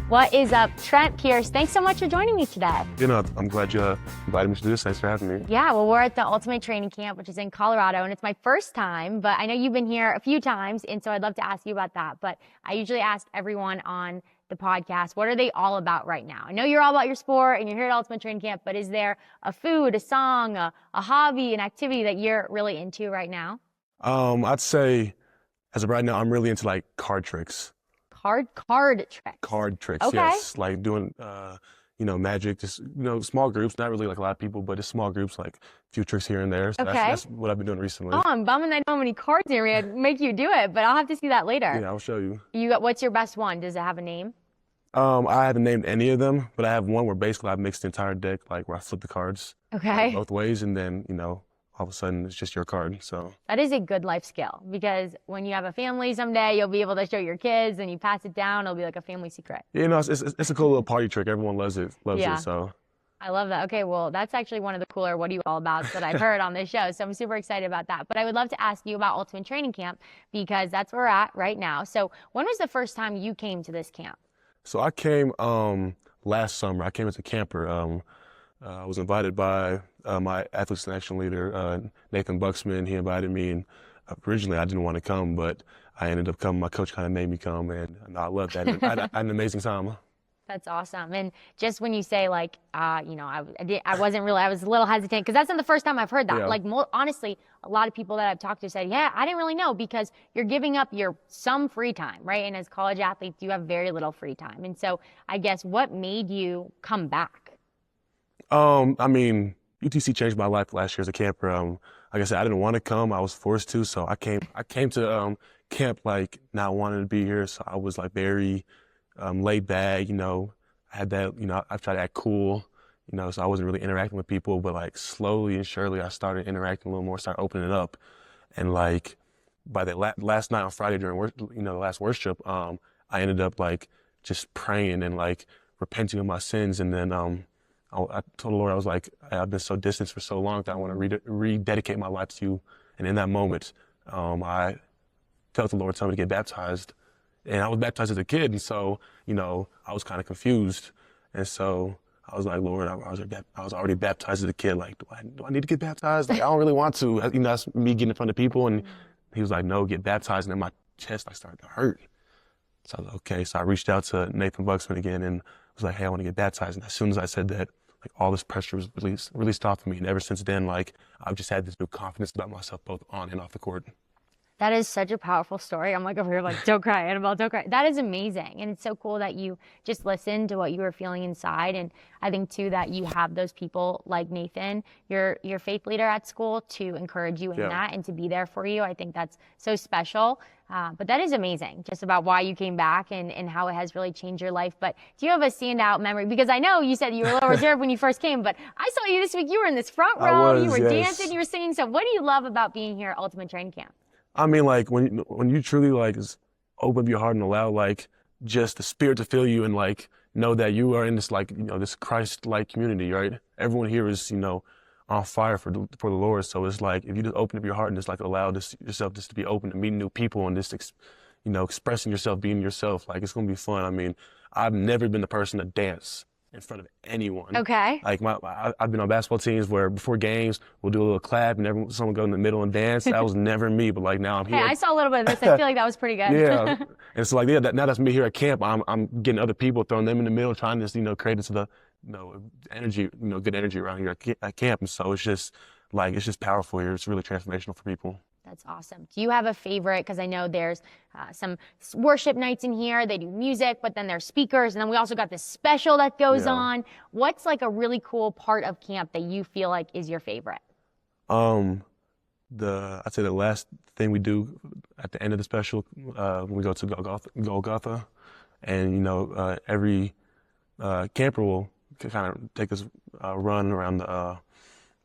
What is up? Trent, Pierce, thanks so much for joining me today. You know, I'm glad you invited me to do this. Thanks for having me. Yeah, well, we're at the Ultimate Training Camp, which is in Colorado, and it's my first time, but I know you've been here a few times, and so I'd love to ask you about that. But I usually ask everyone on the podcast, what are they all about right now? I know you're all about your sport, and you're here at Ultimate Training Camp, but is there a food, a song, a hobby, an activity that you're really into right now? I'd say, as of right now, I'm really into like card tricks. Card tricks. Card tricks, Okay. yes. Like doing, magic, just, small groups, not really like a lot of people, but just small groups, like a few tricks here and there. So Okay. that's what I've been doing recently. Oh, I'm bumming I know how many cards here. I'd make you do it, but I'll have to see that later. Yeah, I'll show you. What's your best one? Does it have a name? I haven't named any of them, but I have one where basically I've mixed the entire deck, like where I flip the cards Okay. both ways, and then, all of a sudden it's just your card. So That is a good life skill, because when you have a family someday, you'll be able to show your kids and you pass it down. It'll be like a family secret. it's a cool little party trick. Everyone loves it. Yeah. So. I love that. Okay, well, that's actually one of the cooler "what are you all about" that I've heard on this show. So I'm super excited about that. But I would love to ask you about Ultimate Training Camp, because that's where we're at right now. So when was the first time you came to this camp? So I came last summer. I came as a camper. I was invited by my athlete selection leader, Nathan Buxman. He invited me, and originally I didn't want to come, but I ended up coming. My coach kind of made me come, and I loved that. I had an amazing time. That's awesome. And just when you say I was a little hesitant, because that's not the first time I've heard that. Yeah. Like, honestly, a lot of people that I've talked to said, yeah, I didn't really know, because you're giving up some free time, right? And as college athletes, you have very little free time. And so I guess what made you come back? UTC changed my life last year as a camper. Like I said, I didn't want to come. I was forced to, so I came to camp like not wanting to be here. So I was like very laid back. I had that. I tried to act cool. So I wasn't really interacting with people. But like slowly and surely, I started interacting a little more. Started opening up, and like by the last night on Friday during the last worship, I ended up like just praying and like repenting of my sins, and then I told the Lord, I was like, I've been so distant for so long that I want to rededicate my life to you. And in that moment, I felt the Lord tell me to get baptized. And I was baptized as a kid, and so, I was kind of confused. And so I was like, Lord, I was already baptized as a kid. Like, do I need to get baptized? Like, I don't really want to. That's me getting in front of people. And he was like, no, get baptized. And then my chest started to hurt. So I was like, okay. So I reached out to Nathan Buxman again and was like, hey, I want to get baptized. And as soon as I said that, like all this pressure was released off of me. And ever since then, like I've just had this new confidence about myself, both on and off the court. That is such a powerful story. I'm like over here like, don't cry, Annabelle, don't cry. That is amazing. And it's so cool that you just listened to what you were feeling inside. And I think too that you have those people like Nathan, your faith leader at school, to encourage you in that and to be there for you. I think that's so special. But that is amazing, just about why you came back and how it has really changed your life. But do you have a standout memory? Because I know you said you were a little reserved when you first came, but I saw you this week. You were in this front row. You were dancing. You were singing. So what do you love about being here at Ultimate Training Camp? Like when you truly like open up your heart and allow like just the Spirit to fill you and like know that you are in this like this Christ-like community, right? Everyone here is on fire for the Lord. So it's like if you just open up your heart and just like allow yourself just to be open to meeting new people and just expressing yourself, being yourself, like it's gonna be fun. I've never been the person to dance in front of anyone. Okay. Like I've been on basketball teams where before games we'll do a little clap and someone go in the middle and dance. That was never me, but like now I'm here. Hey, I saw a little bit of this. I feel like that was pretty good. Yeah, and so like now that's me here at camp. I'm getting other people, throwing them in the middle, trying to create this energy, good energy around here at camp. And so it's just powerful here. It's really transformational for people. That's awesome. Do you have a favorite? Because I know there's some worship nights in here. They do music, but then there's speakers. And then we also got this special that goes on. What's like a really cool part of camp that you feel like is your favorite? I'd say the last thing we do at the end of the special, when we go to Golgotha, and every camper will kind of take this run around the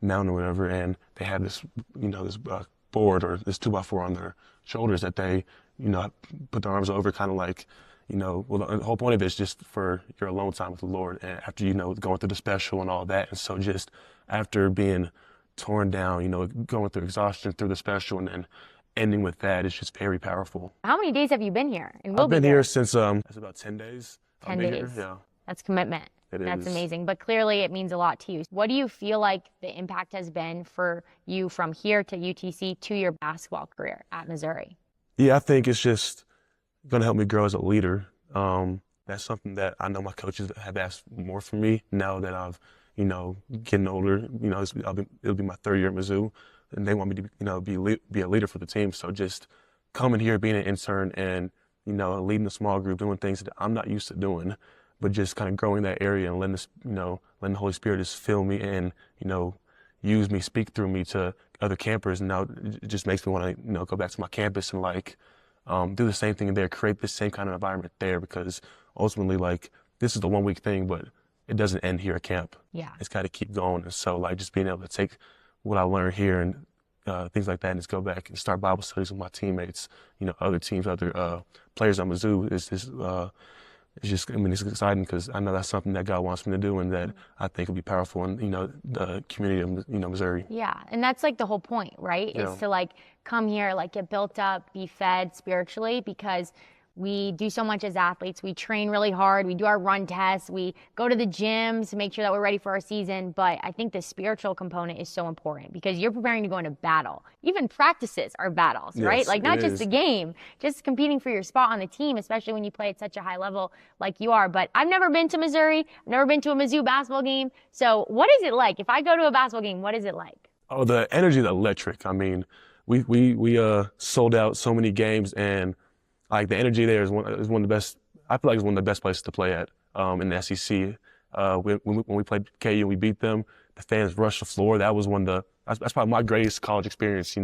mountain or whatever, and they have this this board or this 2x4 on their shoulders that they put their arms over, kind of like well, the whole point of it is just for your alone time with the Lord, and after going through the special and all that. And so just after being torn down, going through exhaustion through the special and then ending with that, it's just very powerful. How many days have you been here? I've been here since it's about 10 days. I'll 10 be here. days. Yeah, That's commitment. it That's is. amazing. But clearly it means a lot to you. What do you feel like the impact has been for you from here to UTC to your basketball career at Missouri? Yeah, I think it's just gonna help me grow as a leader. That's something that I know my coaches have asked more from me now that I've, getting older. It'll be my third year at Mizzou, and they want me to, be a leader for the team. So just coming here, being an intern, and leading a small group, doing things that I'm not used to doing, but just kind of growing that area and letting the Holy Spirit just fill me and, use me, speak through me to other campers. And now it just makes me want to, go back to my campus and do the same thing there, create the same kind of environment there, because ultimately, this is the 1 week thing, but it doesn't end here at camp. Yeah. It's got to keep going. And so, just being able to take what I learned here and things like that, and just go back and start Bible studies with my teammates, other teams, other players on Mizzou it's exciting because I know that's something that God wants me to do and that I think will be powerful in, the community of, Missouri. Yeah. And that's like the whole point, right? Yeah. Is to come here, get built up, be fed spiritually, because we do so much as athletes. We train really hard. We do our run tests. We go to the gyms to make sure that we're ready for our season. But I think the spiritual component is so important because you're preparing to go into battle. Even practices are battles, right? Yes, Not it just is. the game, just competing for your spot on the team, especially when you play at such a high level like you are. But I've never been to Missouri. I've never been to a Mizzou basketball game. So what is it like? If I go to a basketball game, what is it like? Oh, the energy is electric. I mean, we sold out so many games, and the energy there is one of the best. I feel like it's one of the best places to play at in the SEC. When we played KU and we beat them, the fans rushed the floor. That was that's probably my greatest college experience,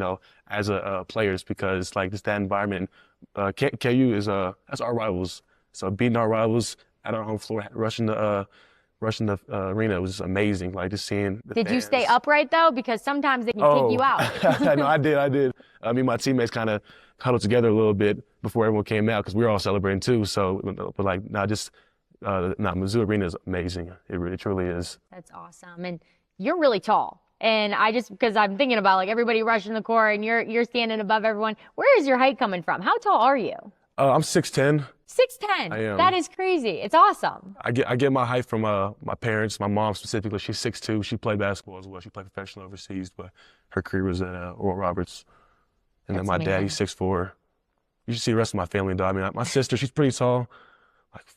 as a players, because just that environment. KU is that's our rivals. So beating our rivals at our home floor, rushing the arena was amazing. Just seeing the Did you fans. stay upright though? Because sometimes they can kick you out. No, I did. I mean, my teammates kind of huddled together a little bit before everyone came out because we were all celebrating too. So, but Mizzou Arena is amazing. It really, truly is. That's awesome. And you're really tall. And because I'm thinking about everybody rushing the court and you're standing above everyone. Where is your height coming from? How tall are you? I'm 6'10". 6'10". I am. That is crazy. It's awesome. I get my height from my parents. My mom specifically, she's 6'2". She played basketball as well. She played professional overseas, but her career was at Oral Roberts. And That's then my dad, he's 6'4". You should see the rest of my family though. I mean, my sister, she's pretty tall,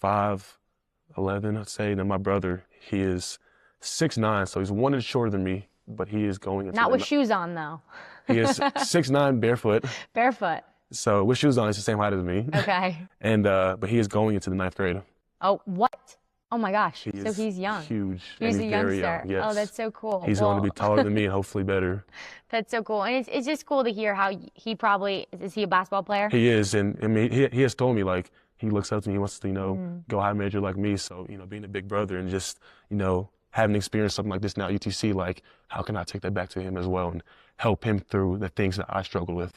5'11", I'd say. And then my brother, he is 6'9", so he's 1 inch shorter than me, but he is going into Not with shoes on though. He is 6'9", barefoot. Barefoot. So with shoes on, he's the same height as me. Okay. And but he is going into the 9th grade. Oh, what? Oh my gosh. He So is he's young. huge. He's and a very youngster. young. Yes. Oh, that's so cool. He's going to be taller than me and hopefully better. That's so cool. And it's just cool to hear how he probably, is he a basketball player? He is. And I mean, he has told me he looks up to me. He wants to, go high major like me. So, being a big brother and just, having experienced something like this now at UTC, how can I take that back to him as well and help him through the things that I struggle with?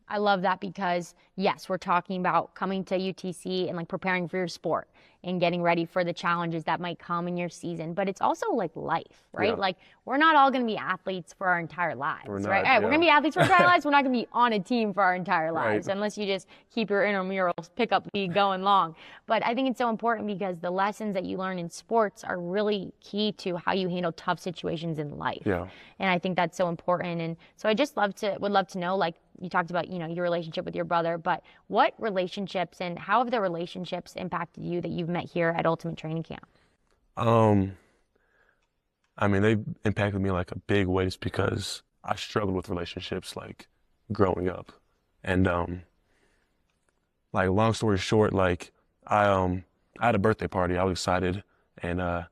I love that because, yes, we're talking about coming to UTC and preparing for your sport and getting ready for the challenges that might come in your season. But it's also life, right? Yeah. We're not all going to be athletes for our entire lives, We're not, right? All right, we're yeah. going to be athletes for our entire lives. We're not going to be on a team for our entire lives, Right. unless you just keep your intramurals pickup league going long. But I think it's so important because the lessons that you learn in sports are really key to how you handle tough situations in life. Yeah. And I think that's so important. And so I just would love to know, you talked about, your relationship with your brother, but what relationships and how have the relationships impacted you that you've met here at Ultimate Training Camp? I mean, they impacted me a big way just because I struggled with relationships growing up. And long story short, I had a birthday party. I was excited and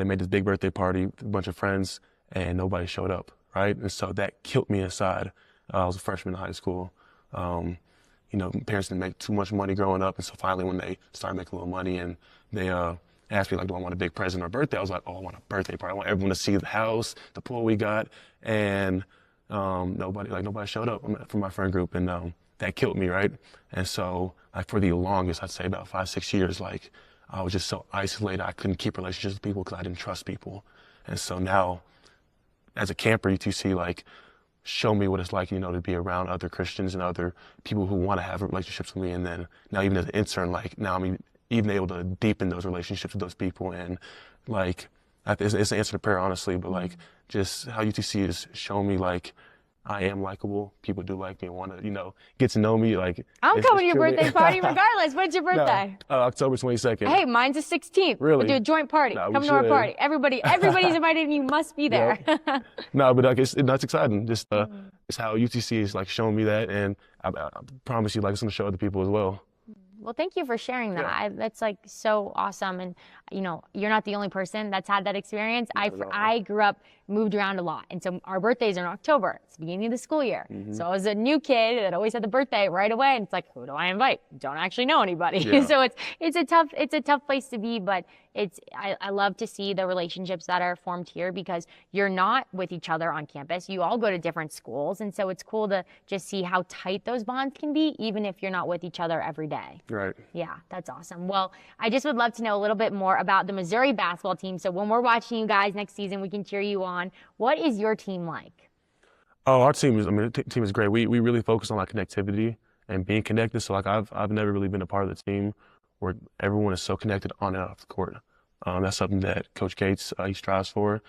made this big birthday party with a bunch of friends and nobody showed up, right? And so that killed me inside. I was a freshman in high school. Parents didn't make too much money growing up, and so finally when they started making a little money and they asked me do I want a big present or birthday, I was like, oh, I want a birthday party. I want everyone to see the house, the pool we got, and nobody showed up from my friend group, and that killed me, right? And so for the longest, I'd say about 5-6 years, I was just so isolated. I couldn't keep relationships with people because I didn't trust people. And so now, as a camper, UTC show me what it's like, to be around other Christians and other people who want to have relationships with me. And then now even as an intern, now I'm even able to deepen those relationships with those people. And like, it's an answer to prayer, honestly, but like, just how UTC has shown me like I am likable. People do like me and want to, get to know me. Like, I'm coming to your truly- birthday party regardless. When's your birthday? No, October 22nd. Hey, mine's the 16th. Really? We'll do a joint party. Nah, we Come to our should. party. Everybody's invited and you must be there. No, but like, that's exciting. Just it's how UTC is like showing me that, and I promise you, like, it's gonna show other people as well. Well, thank you for sharing that. That's like so awesome. And, you're not the only person that's had that experience. I grew up, moved around a lot. And so our birthdays are in October. It's the beginning of the school year. So I was a new kid that always had the birthday right away. And it's like, who do I invite? Don't actually know anybody. Yeah. So it's a tough place to be, but I love to see the relationships that are formed here because you're not with each other on campus. You all go to different schools. And so it's cool to just see how tight those bonds can be, even if you're not with each other every day. Right. Yeah, that's awesome. Well, I just would love to know a little bit more about the Missouri basketball team. So when we're watching you guys next season, we can cheer you on. What is your team like? Oh, our team team is great. We really focus on like connectivity and being connected. So like I've never really been a part of the team where everyone is so connected on and off the court. That's something that Coach Gates he strives for.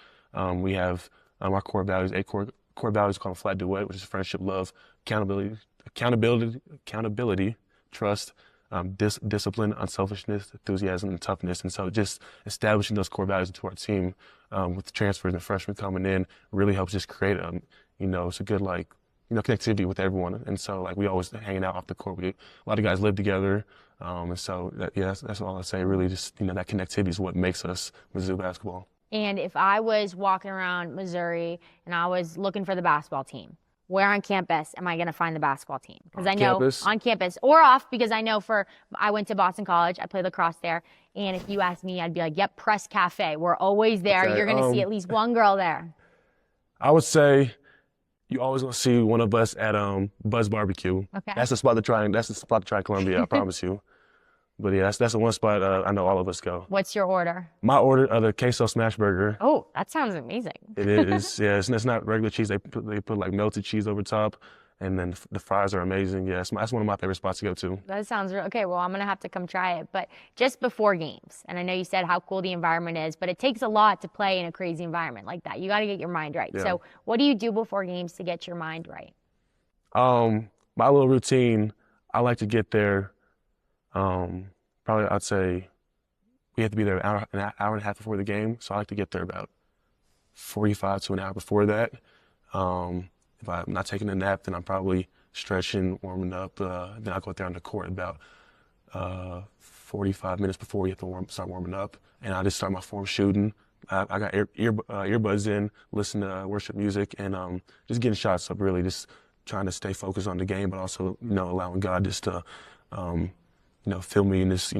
We have our core values, core values called Flat Duet, which is friendship, love, accountability, trust, discipline, unselfishness, enthusiasm, and toughness. And so just establishing those core values into our team with the transfers and freshmen coming in really helps just create it's a good connectivity with everyone. And so like we always hanging out off the court. A lot of guys live together. And so that's all I say. Really just, that connectivity is what makes us Mizzou basketball. And if I was walking around Missouri and I was looking for the basketball team, where on campus am I going to find the basketball team? Because I know campus. On campus or off, because I know I went to Boston College. I played lacrosse there. And if you asked me, I'd be like, yep, Press Cafe. We're always there. Okay, You're going to see at least one girl there. I would say you always gonna see one of us at Buzz Barbecue. Okay. That's the spot to try. That's the spot to try Columbia. I promise you. But yeah, that's the one spot I know all of us go. What's your order? My order, the queso smash burger. Oh, that sounds amazing. It is. Yeah, it's not regular cheese. They put like melted cheese over top, and then the fries are amazing. Yeah, that's one of my favorite spots to go to. That sounds real. Okay, well, I'm going to have to come try it. But just before games, and I know you said how cool the environment is, but it takes a lot to play in a crazy environment like that. You got to get your mind right. Yeah. So what do you do before games to get your mind right? My little routine, I like to get there, probably I'd say we have to be there an hour and a half before the game. So I like to get there about 45 to an hour before that. If I'm not taking a nap, then I'm probably stretching, warming up. Then I'll go out there on the court about 45 minutes before we have to start warming up. And I just start my form shooting. I got earbuds in, listen to worship music, and just getting shots up, really just trying to stay focused on the game, but also, allowing God just to, fill me and just,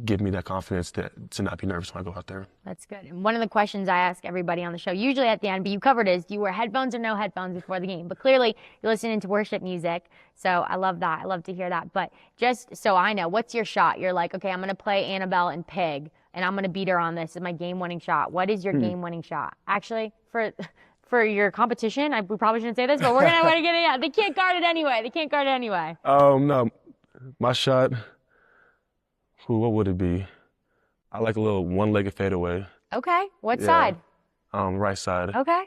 give me that confidence to not be nervous when I go out there. That's good. And one of the questions I ask everybody on the show, usually at the end, but you covered is, do you wear headphones or no headphones before the game? But clearly, you're listening to worship music, so I love that. I love to hear that. But just so I know, what's your shot? You're like, okay, I'm going to play Annabelle and Pig, and I'm going to beat her on this. It's my game-winning shot. What is your game-winning shot? Actually, for your competition, we probably shouldn't say this, but we're going to get it out. They can't guard it anyway. No, my shot, what would it be? I like a little one-legged fadeaway. Okay. What side? Right side. Okay.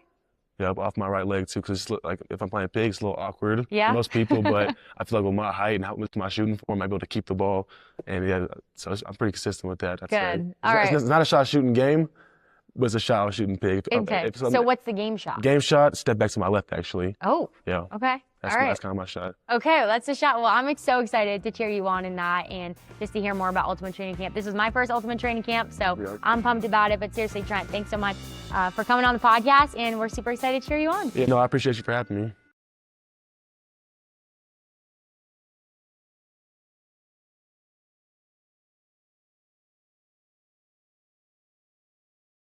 Yeah, off my right leg too, because like if I'm playing Pig, it's a little awkward Yeah. for most people, but I feel like with my height and with my shooting form, I might be able to keep the ball. And yeah, so I'm pretty consistent with that. I'd say. Good. All right. It's not a shot shooting game, but it's a shot on shooting Pig. Okay. So what's the game shot? Game shot, step back to my left, actually. Oh. Yeah. Okay. That's All right. that's kind of my shot. Okay, well, that's the shot. Well, I'm so excited to cheer you on in that and just to hear more about Ultimate Training Camp. This is my first Ultimate Training Camp, so Yeah. I'm pumped about it. But seriously, Trent, thanks so much for coming on the podcast, and we're super excited to cheer you on. Yeah, no, I appreciate you for having me.